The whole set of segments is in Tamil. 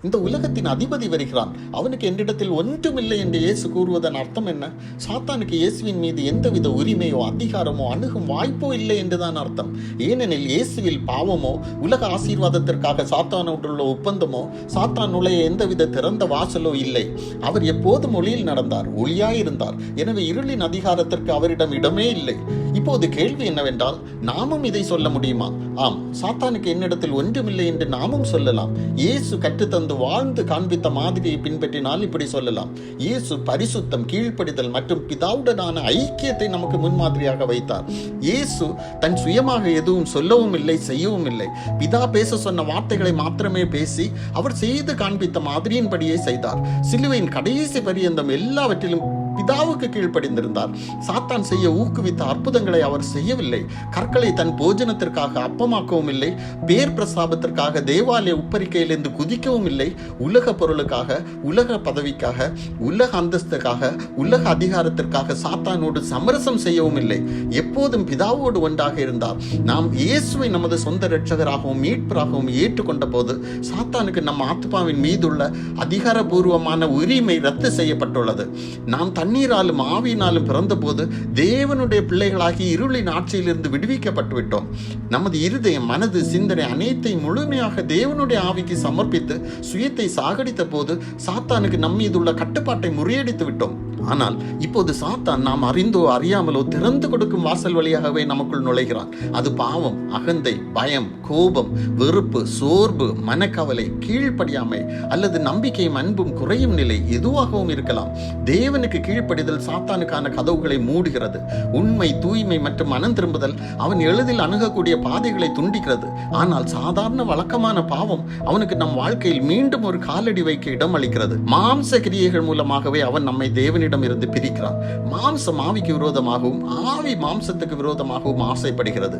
இந்த உலகத்தின் அதிபதி வருகிறான், அவனுக்கு என்னிடத்தில் ஒன்றுமில்லை என்று இயேசு கூறுவதன் அர்த்தம் என்ன? சாத்தானுக்கு இயேசுவின் மீது எந்தவித உரிமையோ அதிகாரமோ அணுகும் வாய்ப்போ இல்லை என்றுதான் அர்த்தம். ஏனெனில் இயேசுவில் பாவமோ உலக ஆசீர்வாதத்திற்காக சாத்தானோடுள்ள ஒப்பந்தமோ சாத்தான் நுழைய எந்தவித திறந்த வாசலோ இல்லை. அவர் எப்போதும் ஒளியில் நடந்தார், ஒளியாயிருந்தார். எனவே இருளின் அதிகாரத்திற்கு அவரிடம் இடமே இல்லை. இப்போது கேள்வி என்னவென்றால், நாமும் இதை சொல்ல முடியுமா? ஆம், சாத்தானுக்கு என்னிடத்தில் ஒன்றுமில்லை என்று நாமும் சொல்லலாம். இயேசு கற்றுத்தந்து வாழ்ந்து காண்பித்த மாதிரியை பின்பற்றினால் இப்படி சொல்லலாம். இயேசு பரிசுத்தம், கீழ்ப்படிதல் மற்றும் பிதாவுடனான ஐக்கியத்தை நமக்கு முன்மாதிரியாக வைத்தார். இயேசு தன் சுயமாக எதுவும் சொல்லவும் இல்லை, செய்யவும் இல்லை. பிதா பேச சொன்ன வார்த்தைகளை மாத்திரமே பேசி அவர் செய்து காண்பித்த மாதிரியின்படியே செய்தார். சிலுவையின் கடைசி பரியந்தம் எல்லாவற்றிலும் பிதாவுக்கு கீழ்ப்படிந்திருந்தார். சாத்தான் செய்ய ஊக்குவித்த அற்புதங்களை அவர் செய்யவில்லை. கற்களை தன் போஜனத்திற்காக அப்பமாக்கவும் இல்லை. பேர் பிரசாபத்திற்காக தேவாலய உப்பரிக்கையிலிருந்து குதிக்கவும் இல்லை. உலக பொருளுக்காக, உலக பதவிக்காக, உலக அந்தஸ்துக்காக, உலக அதிகாரத்திற்காக சாத்தானோடு சமரசம் செய்யவும் இல்லை. எப்போதும் பிதாவோடு ஒன்றாக இருந்தார். நாம் இயேசுவை நமது சொந்த இரட்சகராகவும் மீட்பராகவும் ஏற்றுக்கொண்ட போது சாத்தானுக்கு நம் ஆத்மாவின் மீதுள்ள அதிகாரபூர்வமான உரிமை ரத்து செய்யப்பட்டுள்ளது. நாம் தண்ணீராலும் ஆவியினாலும் பிறந்த போது தேவனுடைய பிள்ளைகளாகி இருளின் ஆட்சியிலிருந்து விடுவிக்கப்பட்டு விட்டோம். நமது இருதயம், மனது, சிந்தனை அனைத்தையும் முழுமையாக தேவனுடைய ஆவிக்கு சமர்ப்பித்து சுயத்தை சாகடித்த போது சாத்தானுக்கு நம் மீதுள்ள கட்டுப்பாட்டை முறியடித்து விட்டோம். ஆனால் இப்போது சாத்தான் நாம் அறிந்தோ அறியாமலோ திறந்து கொடுக்கும் வாசல் வழியாகவே நமக்குள் நுழைகிறான். அது பாவம், அகந்தை, பயம், கோபம், வெறுப்பு, சோர்வு, மனக்கவலை, கீழ்ப்படியாமை அல்லது நம்பிக்கையும் அன்பும் குறையும் நிலை எதுவாகவும் இருக்கலாம். தேவனுக்கு கீழ்ப்படிதல் சாத்தானுக்கான கதவுகளை மூடுகிறது. உண்மை, தூய்மை மற்றும் மனம் திரும்புதல் அவன் எளிதில் அணுகக்கூடிய பாதைகளை துண்டிக்கிறது. ஆனால் சாதாரண வழக்கமான பாவம் அவனுக்கு நம் வாழ்க்கையில் மீண்டும் ஒரு காலடி வைக்க இடம் அளிக்கிறது. மாம்ச கிரியைகள் மூலமாகவே அவன் நம்மை தேவனிடம் இருந்து பிரிக்கிறான். மாம்சம் ஆவிக்கு விரோதமாகவும் ஆவி மாம்சத்துக்கு விரோதமாகவும் ஆசைப்படுகிறது.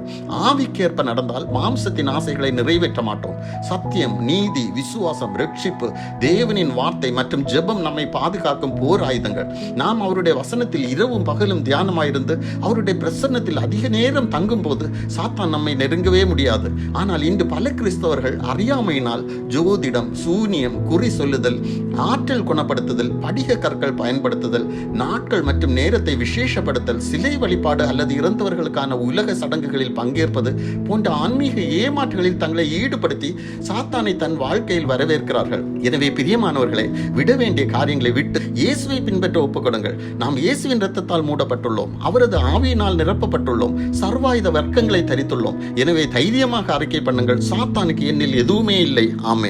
ஆவிக்கேற்ப நடந்தால் மாம்சத்தின் ஆசைகளை நிறைவேற்ற மாட்டோம். சத்தியம், நீதி, விசுவாசம், ரட்சிப்பு, தேவனின் வார்த்தை மற்றும் ஜெபம் நம்மை பாதுகாக்கும் போர் ஆயுதங்கள். நாம் அவருடைய வசனத்தில் இரவும் பகலும் தியானமாயிருந்து அவருடைய பிரசன்னத்தில் அதிக நேரம் தங்கும் போது சாத்தான் நம்மை நெருங்கவே முடியாது. ஆனால் இன்று பல கிறிஸ்தவர்கள் அறியாமையினால் ஜோதிடம், சூனியம், குறி சொல்லுதல், ஆற்றல் குணப்படுத்துதல், படிக கற்கள் பயன்படுத்துதல், நாட்கள் மற்றும் நேரத்தை விசேஷப்படுத்தல், சிலை வழிபாடு அல்லது இறந்தவர்களுக்கான உலக சடங்குகளில் பங்கேற்பது போன்ற ஆன்மீக ஏமாற்றுகளில் தங்களை ஈடுபடுத்தி சாத்தானை தன் வாழ்க்கையில் வரவேற்கிறார்கள். எனவே பிரியமானவர்களை, விட வேண்டிய காரியங்களை விட்டு இயேசுவை பின்பற்ற ஒப்புக்கொடுங்கள். நாம் இயேசுவின் இரத்தத்தால் மூடப்பட்டுள்ளோம், அவரது ஆவியினால் நிரப்பப்பட்டுள்ளோம், சர்வாயுத வர்க்கங்களை தரித்துள்ளோம். எனவே தைரியமாக அறிக்கை பண்ணுங்கள், சாத்தானுக்கு என்னில் எதுவுமே இல்லை. ஆமென்.